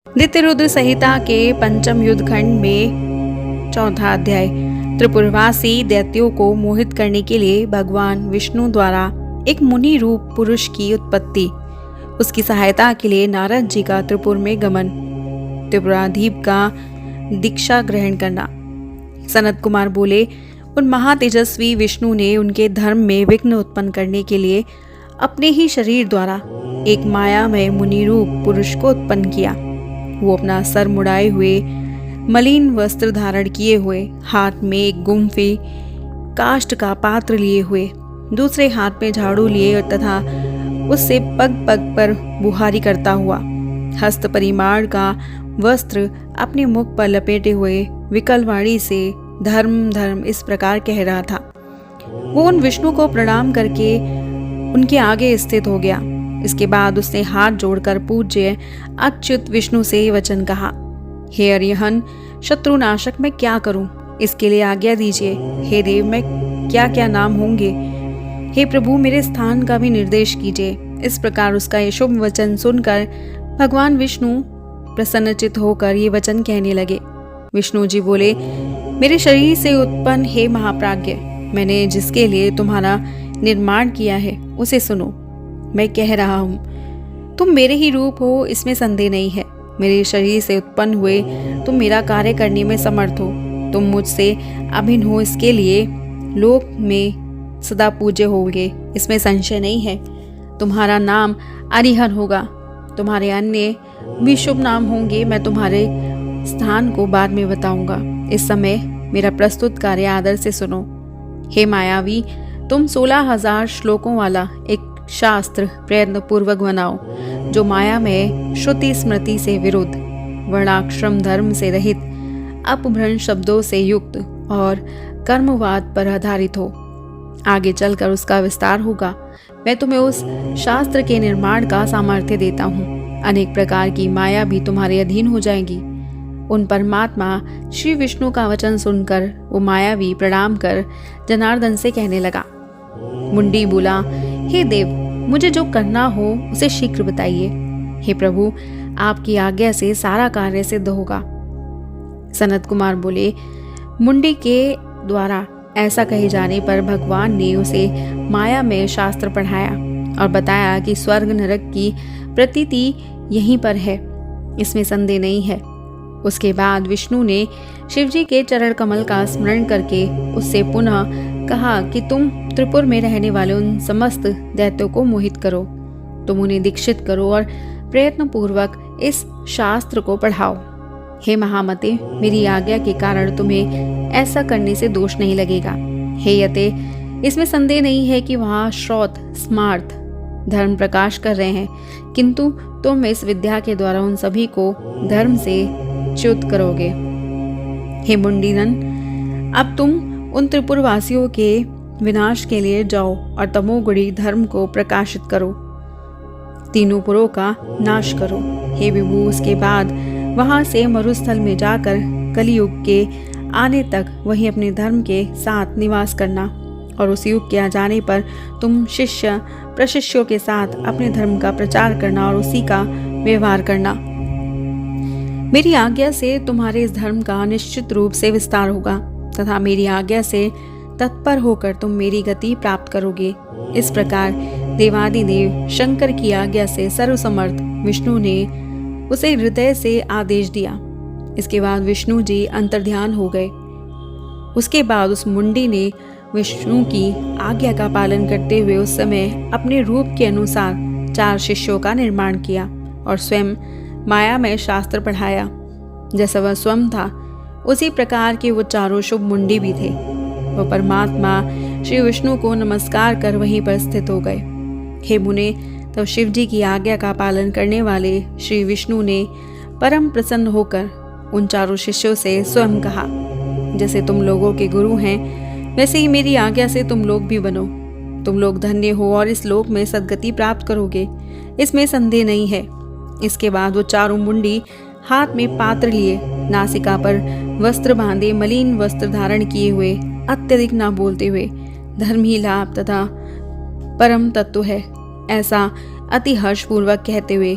दैत्यरुद्र संहिता के पंचम युद्ध खंड में चौथा अध्याय। त्रिपुरवासी दैत्यों को मोहित करने के लिए भगवान विष्णु द्वारा एक मुनि रूप पुरुष की उत्पत्ति, उसकी सहायता के लिए नारद जी का त्रिपुर में गमन, त्रिपुराधीप का दीक्षा ग्रहण करना। सनत कुमार बोले, उन महातेजस्वी विष्णु ने उनके धर्म में विघ्न उत्पन्न करने के लिए अपने ही शरीर द्वारा एक मायामय मुनि रूप पुरुष को उत्पन्न किया। वो अपना सर मुड़ाए हुए, मलिन वस्त्र धारण किए हुए, हाथ में एक गुम्फे काष्ठ का पात्र लिए हुए, दूसरे हाथ में झाड़ू लिए तथा उससे पग पग पर बुहारी करता हुआ, हस्त परिमाण का वस्त्र अपने मुख पर लपेटे हुए विकल वाणी से धर्म धर्म इस प्रकार कह रहा था। वो उन विष्णु को प्रणाम करके उनके आगे स्थित हो गया। इसके बाद उसने हाथ जोड़कर पूज्य अच्युत विष्णु से ये वचन कहा, हे अरिहन शत्रुनाशक, मैं क्या करूं? इसके लिए आज्ञा दीजिए। हे देव, मैं क्या क्या नाम होंगे? हे प्रभु, मेरे स्थान का भी निर्देश कीजिए। इस प्रकार उसका ये शुभ वचन सुनकर भगवान विष्णु प्रसन्नचित होकर ये वचन कहने लगे। विष्णु जी बोले, मेरे शरीर से उत्पन्न हे महाप्राज्ञ, मैंने जिसके लिए तुम्हारा निर्माण किया है उसे सुनो। मैं कह रहा हूँ, तुम मेरे ही रूप हो, इसमें संदेह नहीं है। मेरे शरीर से उत्पन्न हुए तुम मेरा कार्य करने में समर्थ हो। तुम मुझसे अभिन्न हो, इसके लिए लोक में सदा पूज्य होगे, इसमें संशय नहीं है। तुम्हारा नाम अरिहन होगा। तुम्हारे अन्य भी शुभ नाम होंगे। मैं तुम्हारे स्थान को बाद में बताऊंगा। इस समय मेरा प्रस्तुत कार्य आदर से सुनो। हे मायावी, तुम 16,000 श्लोकों वाला एक शास्त्र प्रयत्न पूर्वक बनाओ, जो माया में श्रुति स्मृति से विरुद्ध, वर्णाश्रम धर्म से रहित, अपभ्रंश शब्दों से युक्त और कर्मवाद पर आधारित हो। आगे चलकर उसका विस्तार होगा। मैं तुम्हें उस शास्त्र के निर्माण का सामर्थ्य देता हूँ। अनेक प्रकार की माया भी तुम्हारे अधीन हो जाएगी। उन परमात्मा श्री विष्णु का वचन सुनकर वो मायावी प्रणाम कर जनार्दन से कहने लगा। मुंडी बोला, हे देव, मुझे जो करना हो उसे शीघ्र बताइए। हे प्रभु, आपकी आज्ञा से सारा कार्य सिद्ध होगा। सनत कुमार बोले, मुंडी के द्वारा ऐसा कहे जाने पर भगवान ने उसे माया में शास्त्र पढ़ाया और बताया कि स्वर्ग नरक की प्रतीति यहीं पर है, इसमें संदेह नहीं है। उसके बाद विष्णु ने शिवजी के चरण कमल का स्मरण करके उससे पुनः कहा कि तुम त्रिपुर में रहने वाले उन समस्त दैत्यों को मोहित करो। तुम उन्हें दीक्षित करो और प्रयत्न पूर्वक इस शास्त्र को पढ़ाओ। हे महामते, मेरी आज्ञा के कारण तुम्हें ऐसा करने से दोष नहीं लगेगा। हे यते, इसमें संदेह नहीं है कि वहाँ श्रौत स्मार्थ धर्म प्रकाश कर रहे हैं, किंतु तुम इस विद्या के द्वारा उन सभी को धर्म से च्युत करोगे। हे मुंडीनन, अब तुम उन त्रिपुरवासियों के विनाश के लिए जाओ और तमोगुणी धर्म को प्रकाशित करो, तीनों पुरों का नाश करो। हे विभु, उसके बाद वहां से मरुस्थल में जाकर कलियुग के आने तक वहीं अपने धर्म के साथ निवास करना, और उस युग के आ जाने पर तुम शिष्य प्रशिष्यों के साथ अपने धर्म का प्रचार करना और उसी का व्यवहार करना। मेरी आज्ञा से तुम्हारे इस धर्म का निश्चित रूप से विस्तार होगा तथा मेरी आज्ञा से तत्पर होकर तुम मेरी गति प्राप्त करोगे। इस प्रकार देवादिदेव शंकर की आज्ञा से सर्वसमर्थ विष्णु ने उसे हृदय से आदेश दिया। इसके बाद विष्णु जी अंतर्ध्यान हो गए। उसके बाद उस मुंडी ने विष्णु की आज्ञा का पालन करते हुए उस समय अपने रूप के अनुसार 4 शिष्यों का निर्माण किया और स्वयं माया में शास्त्र पढ़ाया। जैसा वह स्वयं था उसी प्रकार के वो चारों शुभ मुंडी भी थे। वह परमात्मा श्री विष्णु को नमस्कार कर वहीं पर स्थित हो गए। हे मुने, तब शिव जी की आज्ञा का पालन करने वाले श्री विष्णु ने परम प्रसन्न होकर उन चारों शिष्यों से स्वयं कहा, जैसे तुम लोगों के गुरु हैं वैसे ही मेरी आज्ञा से तुम लोग भी बनो। तुम लोग धन्य हो और इस लोक में सद्गति प्राप्त करोगे, इसमें संदेह नहीं है। इसके बाद वो चारों मुंडी हाथ में पात्र लिए, नासिका पर वस्त्र बांधे, मलिन वस्त्र धारण किए हुए, अत्यधिक ना बोलते हुए, धर्म ही लाभ तथा परम तत्व है ऐसा अति हर्षपूर्वक कहते हुए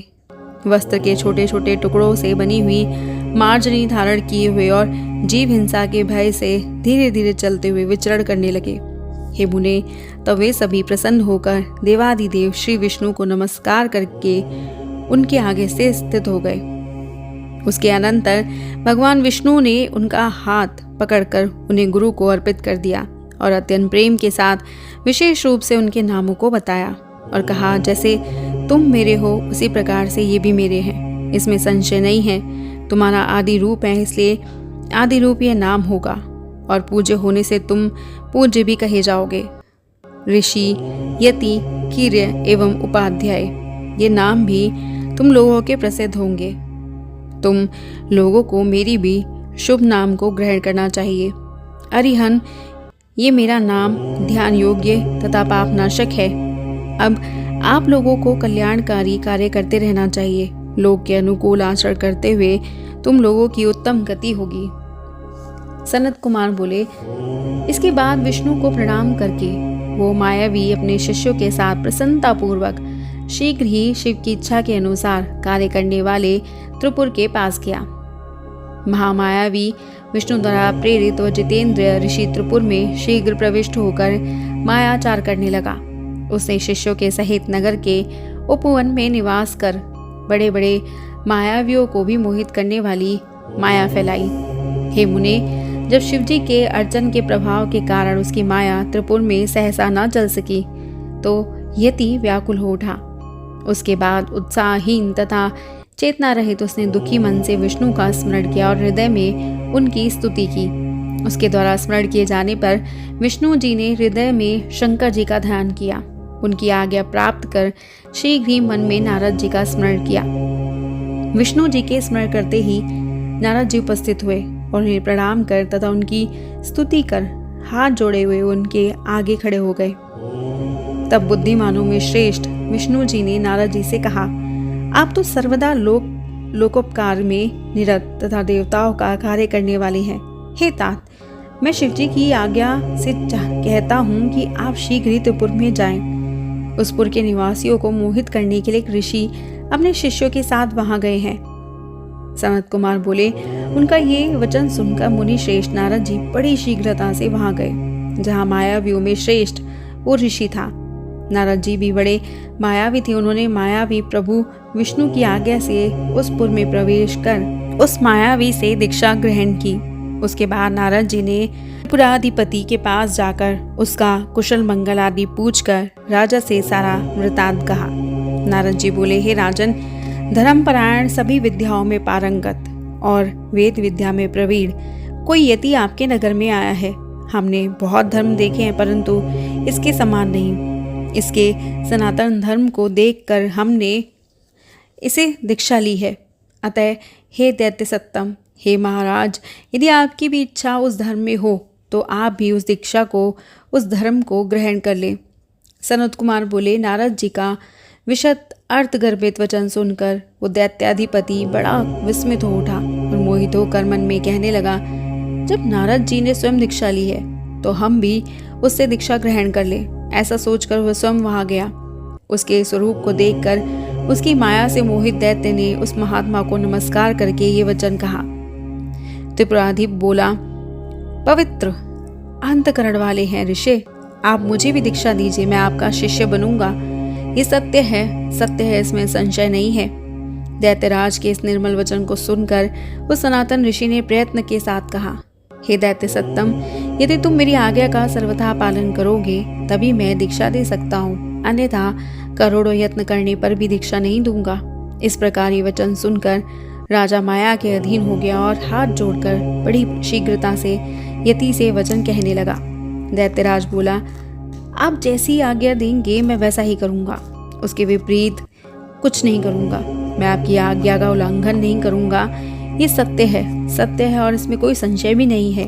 वस्त्र के छोटे छोटे टुकड़ों से बनी हुई मार्जनी धारण किए हुए और जीव हिंसा के भय से धीरे धीरे चलते हुए विचरण करने लगे। हे मुने, तब वे सभी प्रसन्न होकर देवादिदेव श्री विष्णु को नमस्कार करके उनके आगे से स्थित हो गए। उसके अनंतर भगवान विष्णु ने उनका हाथ पकड़कर उन्हें गुरु को अर्पित कर दिया और अत्यंत प्रेम के साथ विशेष रूप से उनके नामों को बताया और कहा, जैसे तुम मेरे हो उसी प्रकार से ये भी मेरे हैं, इसमें संशय नहीं है। तुम्हारा आदि रूप है, इसलिए आदि रूप ये नाम होगा और पूज्य होने से तुम पूज्य भी कहे जाओगे। ऋषि, यति, कीर्य एवं उपाध्याय ये नाम भी तुम लोगों के प्रसिद्ध होंगे। तुम लोगों को मेरी भी शुभ नाम को ग्रहण करना चाहिए। अरिहन, ये मेरा नाम ध्यान योग्य तथा पापनाशक है। अब आप लोगों को कल्याणकारी कार्य करते रहना चाहिए। लोक के अनुकूल आचरण करते हुए तुम लोगों की उत्तम गति होगी। सनत कुमार बोले, इसके बाद विष्णु को प्रणाम करके वो मायावी अपने शिष्यों के साथ प्रसन्नता पूर्वक शीघ्र ही शिव की इच्छा के अनुसार कार्य करने वाले त्रिपुर के पास गया। महामायावी विष्णु द्वारा प्रेरित व जितेंद्रिय ऋषि त्रिपुर में शीघ्र प्रविष्ट होकर मायाचार करने लगा। उसने शिष्यों के सहित नगर के उपवन में निवास कर बड़े बड़े मायावियों को भी मोहित करने वाली माया फैलाई। हे मुने, जब शिवजी के अर्चन के प्रभाव के कारण उसकी माया त्रिपुर में सहसा न चल सकी तो यति व्याकुल हो उठा। उसके बाद उत्साहहीन तथा चेतना रहित उसने दुखी मन से विष्णु का स्मरण किया और हृदय में उनकी स्तुति की। उसके द्वारा स्मरण किए जाने पर विष्णु जी ने हृदय में शंकर जी का ध्यान किया। उनकी आज्ञा प्राप्त कर शीघ्र ही मन में नारद जी का स्मरण किया। विष्णु जी के स्मरण करते ही नारद जी उपस्थित हुए और उन्हें प्रणाम कर तथा उनकी स्तुति कर हाथ जोड़े हुए उनके आगे खड़े हो गए। तब बुद्धिमानों में श्रेष्ठ विष्णु जी ने नारद जी से कहा, आप तो सर्वदा लोकोपकार में निरत तथा देवताओं का कार्य करने वाले हैं। हे तात, मैं शिवजी की आज्ञा से कहता हूँ कि आप शीघ्र ही त्रिपुर में जाएं। उस पुर के निवासियों को मोहित करने के लिए एक ऋषि अपने शिष्यों के साथ वहां गए हैं। सनत कुमार बोले, उनका ये वचन सुनकर मुनि श्रेष्ठ नारद जी बड़ी शीघ्रता से वहां गए जहाँ मायावियों में श्रेष्ठ वो ऋषि था। नारद जी भी बड़े मायावी थे। उन्होंने मायावी प्रभु विष्णु की आज्ञा से उस पुर में प्रवेश कर उस मायावी से दीक्षा ग्रहण की। उसके बाद नारद जी ने पुराधिपति के पास जाकर उसका कुशल मंगल आदि पूछकर राजा से सारा वृतांत कहा। नारद जी बोले, हे राजन, धर्मपरायण, सभी विद्याओं में पारंगत और वेद विद्या में प्रवीण कोई यति आपके नगर में आया है। हमने बहुत धर्म देखे हैं परंतु इसके समान नहीं। इसके सनातन धर्म को देखकर हमने इसे दीक्षा ली है। अतः हे दैत्य सत्तम, हे महाराज, यदि आपकी भी इच्छा उस धर्म में हो तो आप भी उस दीक्षा को, उस धर्म को ग्रहण कर लें। सनत कुमार बोले, नारद जी का विशद अर्थगर्भित वचन सुनकर वो दैत्याधिपति बड़ा विस्मित हो उठा और मोहित होकर मन में कहने लगा, जब नारद जी ने स्वयं दीक्षा ली है तो हम भी उससे दीक्षा ग्रहण कर ले। ऐसा सोचकर वह स्वयं वहां गया। उसके स्वरूप को देखकर उसकी माया से मोहित दैत्य ने उस महात्मा को नमस्कार करके ये वचन कहा। त्रिपुराधिप बोला, पवित्र अंतकरण वाले हैं ऋषि, आप मुझे भी दीक्षा दीजिए, मैं आपका शिष्य बनूंगा। ये सत्य है, इसमें संशय नहीं है। दैत्यराज के इस निर्मल वचन को सुनकर उस सनातन ऋषि ने प्रयत्न के साथ कहा, हे दैत्य सत्तम, यदि तुम मेरी आज्ञा का सर्वथा पालन करोगे तभी मैं दीक्षा दे सकता हूँ, अन्यथा करोड़ों यत्न करने पर भी दीक्षा नहीं दूंगा। इस प्रकार ये वचन सुनकर राजा माया के अधीन हो गया और हाथ जोड़कर बड़ी शीघ्रता से यति से वचन कहने लगा। दैत्यराज बोला, आप जैसी आज्ञा देंगे मैं वैसा ही करूंगा, उसके विपरीत कुछ नहीं करूंगा। मैं आपकी आज्ञा का उल्लंघन नहीं करूंगा। ये सत्य है और इसमें कोई संशय भी नहीं है।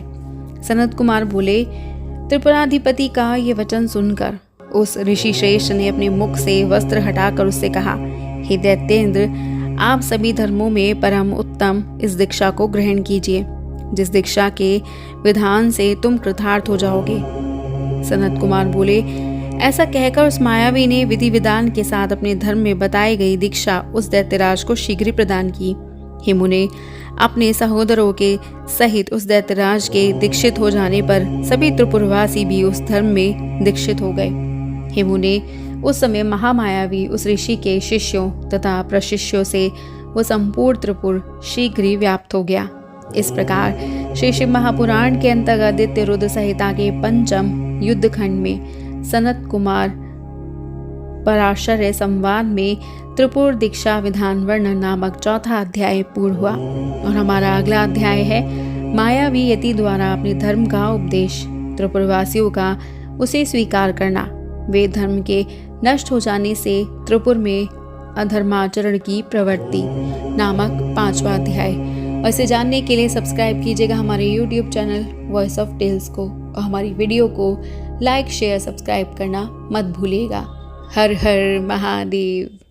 सनत कुमार बोले, त्रिपुराधिपति का ये वचन सुनकर उस ऋषि श्रेष्ठ ने अपने मुख से वस्त्र हटाकर उससे कहा, हे दैत्येंद्र, आप सभी धर्मों में परम उत्तम इस दीक्षा को ग्रहण कीजिए, जिस दीक्षा के विधान से तुम कृतार्थ हो जाओगे। सनत कुमार बोले, ऐसा कहकर उस मायावी ने विधि विधान के साथ अपने धर्म में बताई गई दीक्षा उस दैत्यराज को शीघ्र ही प्रदान की। हेमू ने अपने सहोदरों के सहित उस दैत्यराज के दीक्षित हो जाने पर सभी त्रिपुरवासी भी उस धर्म में दीक्षित हो गए। हेमू ने उस समय महामायावी उस ऋषि के शिष्यों तथा प्रशिष्यों से वो संपूर्ण त्रिपुर शीघ्र ही व्याप्त हो गया। इस प्रकार श्री शिव महापुराण के अंतर्गत दैत्य रुद्र संहिता के पंचम युद्ध खंड में सनत कुमार पराशर संवाद में त्रिपुर दीक्षा विधान वर्णन नामक चौथा अध्याय पूर्ण हुआ और हमारा अगला अध्याय है मायावी यति द्वारा अपने धर्म का उपदेश, त्रिपुरवासियों का उसे स्वीकार करना, वेद धर्म के नष्ट हो जाने से त्रिपुर में अधर्माचरण की प्रवृत्ति नामक 5वां अध्याय। और इसे जानने के लिए सब्सक्राइब कीजिएगा हमारे YouTube channel voice of tales को और हमारी वीडियो को लाइक शेयर सब्सक्राइब करना मत भूलिएगा। हर हर महादेव।